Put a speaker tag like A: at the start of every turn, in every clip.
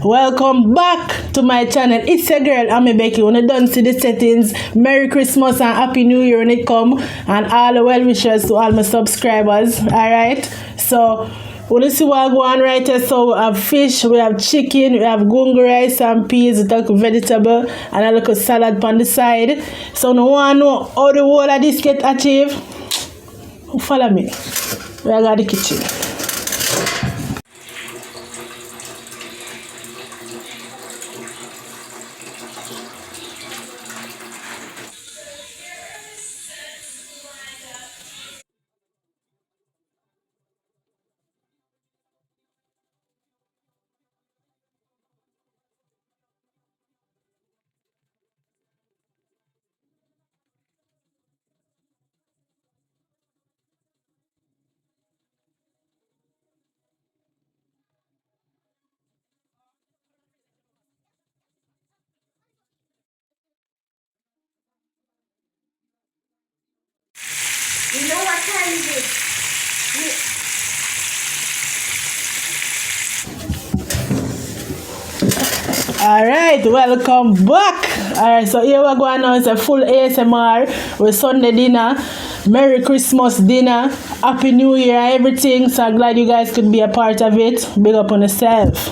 A: Welcome back to my channel. It's your girl, I'm Becky. When you done see the settings, Merry Christmas and Happy New Year when it come, and all the well wishes to all my subscribers. Alright, so we'll see what go on right here. So we have fish, we have chicken, we have gungo rice and peas, with a vegetable and a little salad on the side. So no one know how the whole of this get achieved. Follow me. We are got the kitchen.
B: You know what time is it?
A: Alright, welcome back. Alright, so here we're going now. It's a full ASMR with Sunday dinner, Merry Christmas dinner, Happy New Year, everything. So I'm glad you guys could be a part of it. Big up on yourself.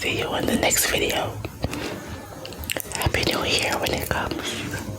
A: See you in the next video. Happy New Year when it comes.